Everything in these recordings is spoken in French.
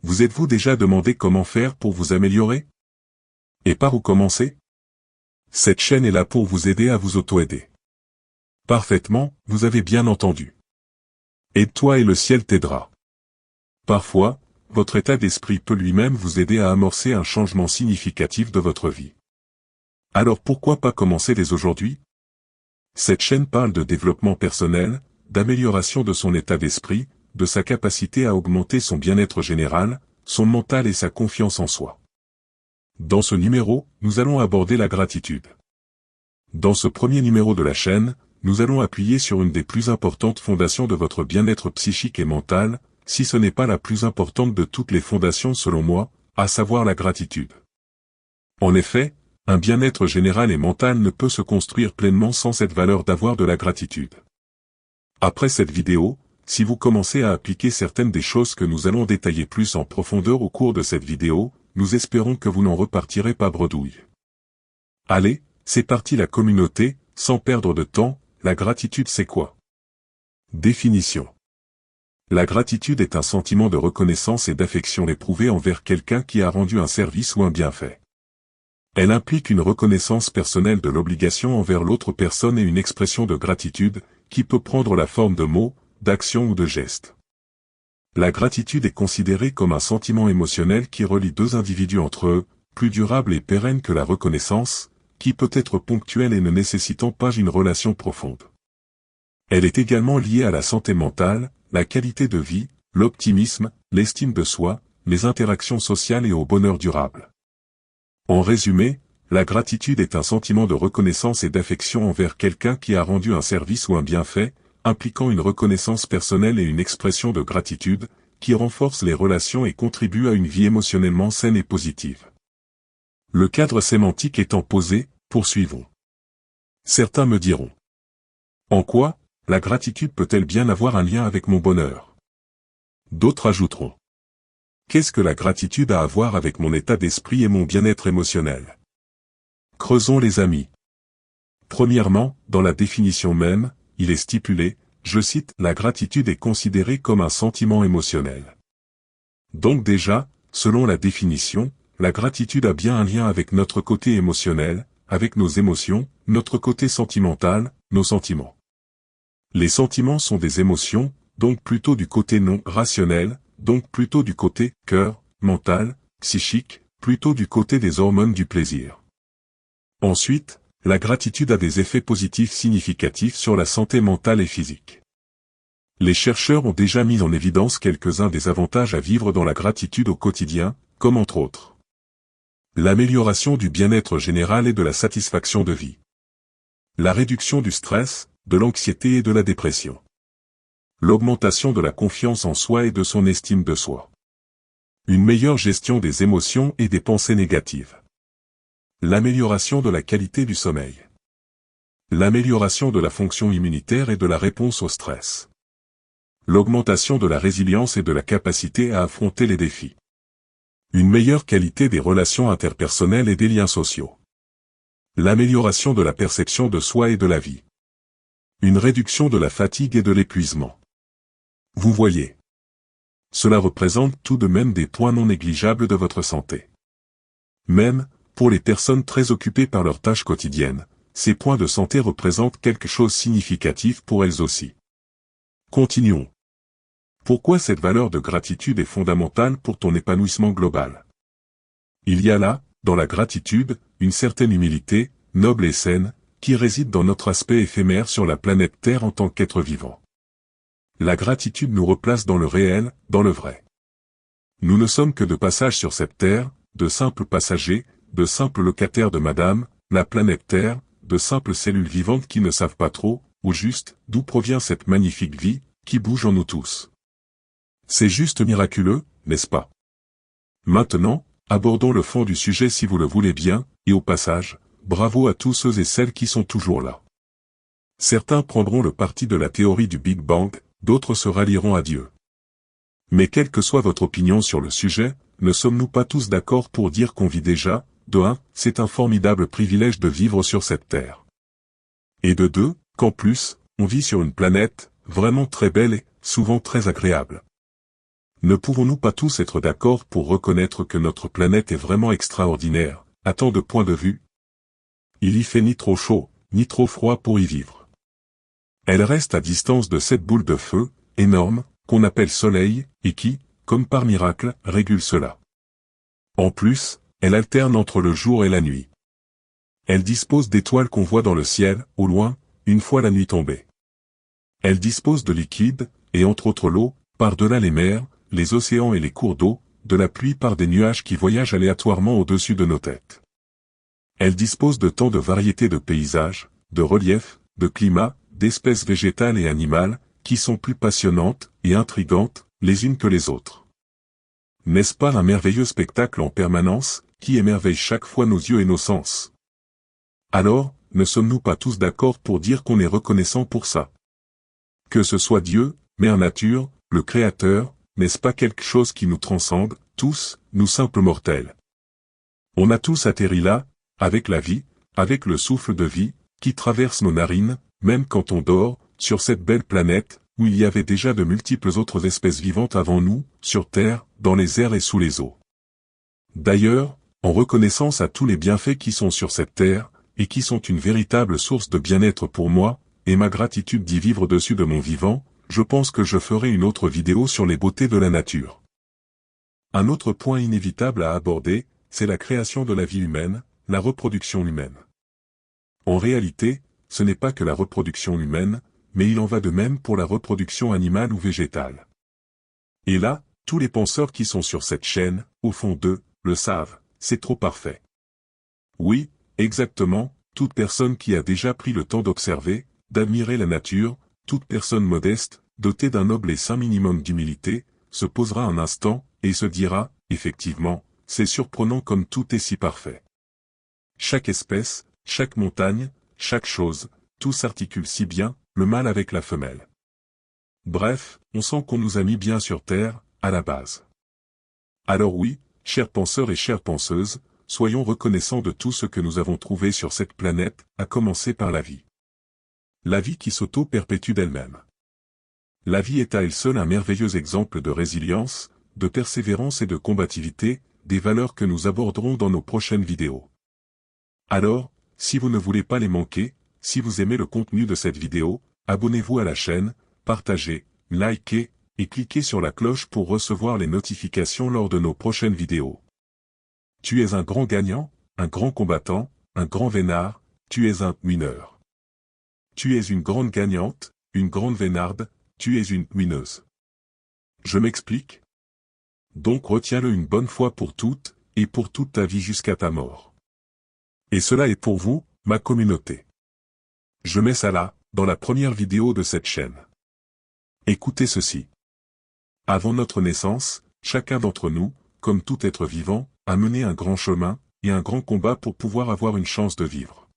Vous êtes-vous déjà demandé comment faire pour vous améliorer? Et par où commencer? Cette chaîne est là pour vous aider à vous auto-aider. Parfaitement, vous avez bien entendu. Aide-toi et le ciel t'aidera. Parfois, votre état d'esprit peut lui-même vous aider à amorcer un changement significatif de votre vie. Alors pourquoi pas commencer dès aujourd'hui? Cette chaîne parle de développement personnel, d'amélioration de son état d'esprit, de sa capacité à augmenter son bien-être général, son mental et sa confiance en soi. Dans ce numéro, nous allons aborder la gratitude. Dans ce premier numéro de la chaîne, nous allons appuyer sur une des plus importantes fondations de votre bien-être psychique et mental, si ce n'est pas la plus importante de toutes les fondations selon moi, à savoir la gratitude. En effet, un bien-être général et mental ne peut se construire pleinement sans cette valeur d'avoir de la gratitude. Après cette vidéo, si vous commencez à appliquer certaines des choses que nous allons détailler plus en profondeur au cours de cette vidéo, nous espérons que vous n'en repartirez pas bredouille. Allez, c'est parti la communauté, sans perdre de temps, la gratitude c'est quoi? Définition. La gratitude est un sentiment de reconnaissance et d'affection éprouvé envers quelqu'un qui a rendu un service ou un bienfait. Elle implique une reconnaissance personnelle de l'obligation envers l'autre personne et une expression de gratitude, qui peut prendre la forme de mots, d'actions ou de gestes. La gratitude est considérée comme un sentiment émotionnel qui relie deux individus entre eux, plus durable et pérenne que la reconnaissance, qui peut être ponctuelle et ne nécessitant pas une relation profonde. Elle est également liée à la santé mentale, la qualité de vie, l'optimisme, l'estime de soi, les interactions sociales et au bonheur durable. En résumé, la gratitude est un sentiment de reconnaissance et d'affection envers quelqu'un qui a rendu un service ou un bienfait, impliquant une reconnaissance personnelle et une expression de gratitude, qui renforce les relations et contribue à une vie émotionnellement saine et positive. Le cadre sémantique étant posé, poursuivons. Certains me diront: en quoi, la gratitude peut-elle bien avoir un lien avec mon bonheur? D'autres ajouteront: qu'est-ce que la gratitude a à voir avec mon état d'esprit et mon bien-être émotionnel? Creusons les amis. Premièrement, dans la définition même, il est stipulé, je cite, la gratitude est considérée comme un sentiment émotionnel. Donc déjà, selon la définition, la gratitude a bien un lien avec notre côté émotionnel, avec nos émotions, notre côté sentimental, nos sentiments. Les sentiments sont des émotions, donc plutôt du côté non rationnel, donc plutôt du côté cœur, mental, psychique, plutôt du côté des hormones du plaisir. Ensuite, la gratitude a des effets positifs significatifs sur la santé mentale et physique. Les chercheurs ont déjà mis en évidence quelques-uns des avantages à vivre dans la gratitude au quotidien, comme entre autres l'amélioration du bien-être général et de la satisfaction de vie, la réduction du stress, de l'anxiété et de la dépression, l'augmentation de la confiance en soi et de son estime de soi, une meilleure gestion des émotions et des pensées négatives, l'amélioration de la qualité du sommeil, l'amélioration de la fonction immunitaire et de la réponse au stress, l'augmentation de la résilience et de la capacité à affronter les défis, une meilleure qualité des relations interpersonnelles et des liens sociaux, l'amélioration de la perception de soi et de la vie, une réduction de la fatigue et de l'épuisement. Vous voyez, cela représente tout de même des points non négligeables de votre santé. Même, pour les personnes très occupées par leurs tâches quotidiennes, ces points de santé représentent quelque chose de significatif pour elles aussi. Continuons. Pourquoi cette valeur de gratitude est fondamentale pour ton épanouissement global? Il y a là, dans la gratitude, une certaine humilité, noble et saine, qui réside dans notre aspect éphémère sur la planète Terre en tant qu'être vivant. La gratitude nous replace dans le réel, dans le vrai. Nous ne sommes que de passage sur cette Terre, de simples passagers, de simples locataires de Madame, la planète Terre, de simples cellules vivantes qui ne savent pas trop, ou juste, d'où provient cette magnifique vie, qui bouge en nous tous. C'est juste miraculeux, n'est-ce pas? Maintenant, abordons le fond du sujet si vous le voulez bien, et au passage, bravo à tous ceux et celles qui sont toujours là. Certains prendront le parti de la théorie du Big Bang, d'autres se rallieront à Dieu. Mais quelle que soit votre opinion sur le sujet, ne sommes-nous pas tous d'accord pour dire qu'on vit déjà, de 1, c'est un formidable privilège de vivre sur cette terre. Et de 2, qu'en plus, on vit sur une planète, vraiment très belle et, souvent très agréable. Ne pouvons-nous pas tous être d'accord pour reconnaître que notre planète est vraiment extraordinaire, à tant de points de vue? Il y fait ni trop chaud, ni trop froid pour y vivre. Elle reste à distance de cette boule de feu, énorme, qu'on appelle Soleil, et qui, comme par miracle, régule cela. En plus, elle alterne entre le jour et la nuit. Elle dispose d'étoiles qu'on voit dans le ciel, au loin, une fois la nuit tombée. Elle dispose de liquide, et entre autres l'eau, par-delà les mers, les océans et les cours d'eau, de la pluie par des nuages qui voyagent aléatoirement au-dessus de nos têtes. Elle dispose de tant de variétés de paysages, de reliefs, de climats, d'espèces végétales et animales, qui sont plus passionnantes et intrigantes, les unes que les autres. N'est-ce pas un merveilleux spectacle en permanence, qui émerveille chaque fois nos yeux et nos sens? Alors, ne sommes-nous pas tous d'accord pour dire qu'on est reconnaissant pour ça? Que ce soit Dieu, Mère Nature, le Créateur, n'est-ce pas quelque chose qui nous transcende, tous, nous simples mortels? On a tous atterri là, avec la vie, avec le souffle de vie, qui traverse nos narines, même quand on dort, sur cette belle planète, où il y avait déjà de multiples autres espèces vivantes avant nous, sur Terre, dans les airs et sous les eaux. D'ailleurs, en reconnaissance à tous les bienfaits qui sont sur cette Terre, et qui sont une véritable source de bien-être pour moi, et ma gratitude d'y vivre dessus de mon vivant, je pense que je ferai une autre vidéo sur les beautés de la nature. Un autre point inévitable à aborder, c'est la création de la vie humaine, la reproduction humaine. En réalité, ce n'est pas que la reproduction humaine, mais il en va de même pour la reproduction animale ou végétale. Et là, tous les penseurs qui sont sur cette chaîne, au fond d'eux, le savent, c'est trop parfait. Oui, exactement, toute personne qui a déjà pris le temps d'observer, d'admirer la nature, toute personne modeste, dotée d'un noble et sain minimum d'humilité, se posera un instant, et se dira, effectivement, c'est surprenant comme tout est si parfait. Chaque espèce, chaque montagne, chaque chose, tout s'articule si bien, le mâle avec la femelle. Bref, on sent qu'on nous a mis bien sur terre, à la base. Alors oui, chers penseurs et chères penseuses, soyons reconnaissants de tout ce que nous avons trouvé sur cette planète, à commencer par la vie. La vie qui s'auto-perpétue d'elle-même. La vie est à elle seule un merveilleux exemple de résilience, de persévérance et de combativité, des valeurs que nous aborderons dans nos prochaines vidéos. Alors, si vous ne voulez pas les manquer, si vous aimez le contenu de cette vidéo, abonnez-vous à la chaîne, partagez, likez, et cliquez sur la cloche pour recevoir les notifications lors de nos prochaines vidéos. Tu es un grand gagnant, un grand combattant, un grand vénard, tu es un winner. Tu es une grande gagnante, une grande vénarde, tu es une winneuse. Je m'explique? Donc retiens-le une bonne fois pour toutes, et pour toute ta vie jusqu'à ta mort. Et cela est pour vous, ma communauté. Je mets ça là, dans la première vidéo de cette chaîne. Écoutez ceci. Avant notre naissance, chacun d'entre nous, comme tout être vivant, a mené un grand chemin, et un grand combat pour pouvoir avoir une chance de vivre.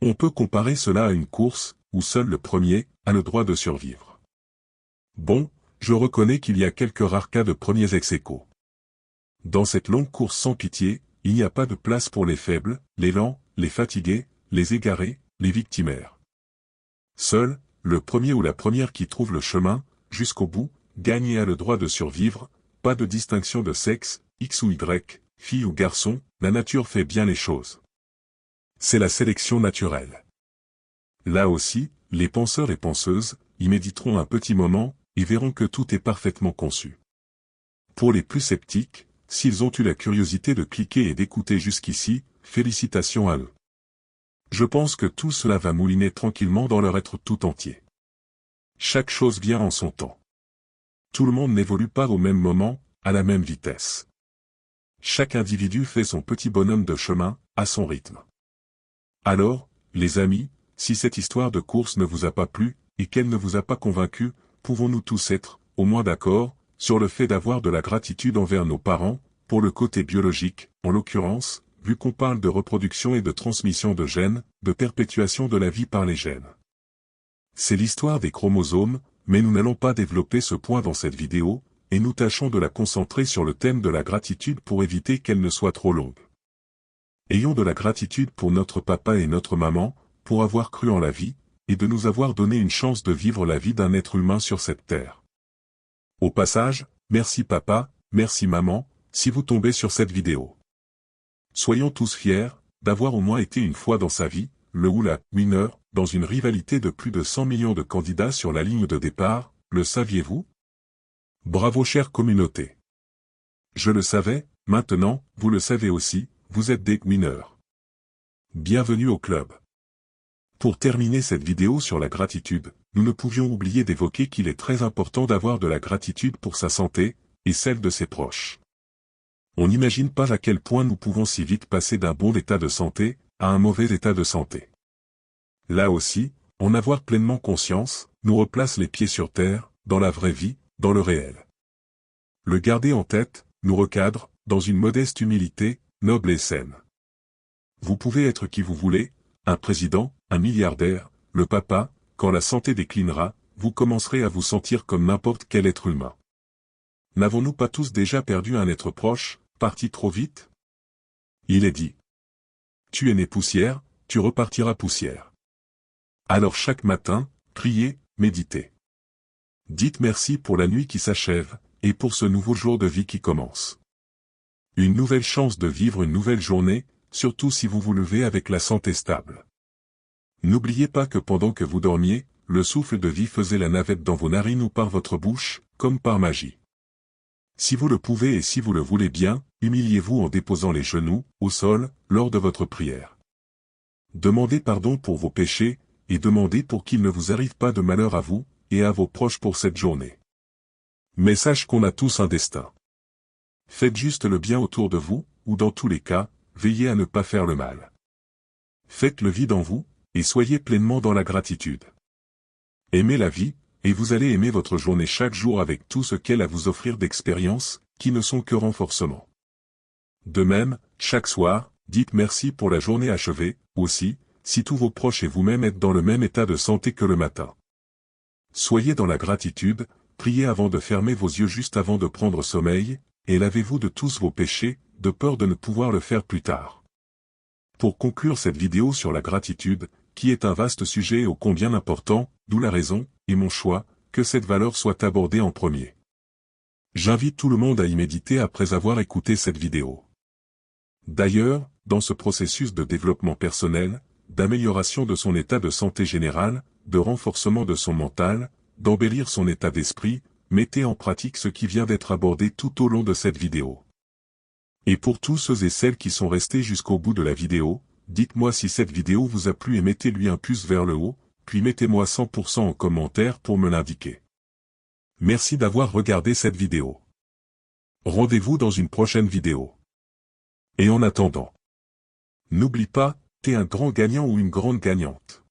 On peut comparer cela à une course, où seul le premier, a le droit de survivre. Bon, je reconnais qu'il y a quelques rares cas de premiers ex-aequo. Dans cette longue course sans pitié, il n'y a pas de place pour les faibles, les lents, les fatigués, les égarés, les victimaires. Seul, le premier ou la première qui trouve le chemin, jusqu'au bout, gagne et a le droit de survivre, pas de distinction de sexe, X ou Y, fille ou garçon, la nature fait bien les choses. C'est la sélection naturelle. Là aussi, les penseurs et penseuses, y méditeront un petit moment, et verront que tout est parfaitement conçu. Pour les plus sceptiques, s'ils ont eu la curiosité de cliquer et d'écouter jusqu'ici, félicitations à eux. Je pense que tout cela va mouliner tranquillement dans leur être tout entier. Chaque chose vient en son temps. Tout le monde n'évolue pas au même moment, à la même vitesse. Chaque individu fait son petit bonhomme de chemin, à son rythme. Alors, les amis, si cette histoire de course ne vous a pas plu, et qu'elle ne vous a pas convaincu, pouvons-nous tous être, au moins d'accord, sur le fait d'avoir de la gratitude envers nos parents, pour le côté biologique, en l'occurrence, vu qu'on parle de reproduction et de transmission de gènes, de perpétuation de la vie par les gènes. C'est l'histoire des chromosomes, mais nous n'allons pas développer ce point dans cette vidéo, et nous tâchons de la concentrer sur le thème de la gratitude pour éviter qu'elle ne soit trop longue. Ayons de la gratitude pour notre papa et notre maman, pour avoir cru en la vie, et de nous avoir donné une chance de vivre la vie d'un être humain sur cette terre. Au passage, merci papa, merci maman, si vous tombez sur cette vidéo. Soyons tous fiers d'avoir au moins été une fois dans sa vie, le ou la winner, dans une rivalité de plus de 100 millions de candidats sur la ligne de départ, le saviez-vous? Bravo chère communauté. Je le savais, maintenant, vous le savez aussi, vous êtes des winners. Bienvenue au club. Pour terminer cette vidéo sur la gratitude, nous ne pouvions oublier d'évoquer qu'il est très important d'avoir de la gratitude pour sa santé, et celle de ses proches. On n'imagine pas à quel point nous pouvons si vite passer d'un bon état de santé, à un mauvais état de santé. Là aussi, en avoir pleinement conscience, nous replace les pieds sur terre, dans la vraie vie, dans le réel. Le garder en tête, nous recadre, dans une modeste humilité, noble et saine. Vous pouvez être qui vous voulez, un président, un milliardaire, le papa, quand la santé déclinera, vous commencerez à vous sentir comme n'importe quel être humain. N'avons-nous pas tous déjà perdu un être proche, parti trop vite? Il est dit. Tu es né poussière, tu repartiras poussière. Alors chaque matin, priez, méditez. Dites merci pour la nuit qui s'achève, et pour ce nouveau jour de vie qui commence. Une nouvelle chance de vivre une nouvelle journée, surtout si vous vous levez avec la santé stable. N'oubliez pas que pendant que vous dormiez, le souffle de vie faisait la navette dans vos narines ou par votre bouche, comme par magie. Si vous le pouvez et si vous le voulez bien, humiliez-vous en déposant les genoux, au sol, lors de votre prière. Demandez pardon pour vos péchés, et demandez pour qu'il ne vous arrive pas de malheur à vous, et à vos proches pour cette journée. Mais sache qu'on a tous un destin. Faites juste le bien autour de vous, ou dans tous les cas, veillez à ne pas faire le mal. Faites le vide en vous, et soyez pleinement dans la gratitude. Aimez la vie, et vous allez aimer votre journée chaque jour avec tout ce qu'elle a à vous offrir d'expériences, qui ne sont que renforcement. De même, chaque soir, dites merci pour la journée achevée, aussi, si tous vos proches et vous-même êtes dans le même état de santé que le matin. Soyez dans la gratitude, priez avant de fermer vos yeux juste avant de prendre sommeil, et lavez-vous de tous vos péchés, de peur de ne pouvoir le faire plus tard. Pour conclure cette vidéo sur la gratitude, qui est un vaste sujet ô combien important, d'où la raison, et mon choix, que cette valeur soit abordée en premier. J'invite tout le monde à y méditer après avoir écouté cette vidéo. D'ailleurs, dans ce processus de développement personnel, d'amélioration de son état de santé général, de renforcement de son mental, d'embellir son état d'esprit, mettez en pratique ce qui vient d'être abordé tout au long de cette vidéo. Et pour tous ceux et celles qui sont restés jusqu'au bout de la vidéo, dites-moi si cette vidéo vous a plu et mettez-lui un pouce vers le haut, puis mettez-moi 100% en commentaire pour me l'indiquer. Merci d'avoir regardé cette vidéo. Rendez-vous dans une prochaine vidéo. Et en attendant, n'oublie pas, t'es un grand gagnant ou une grande gagnante.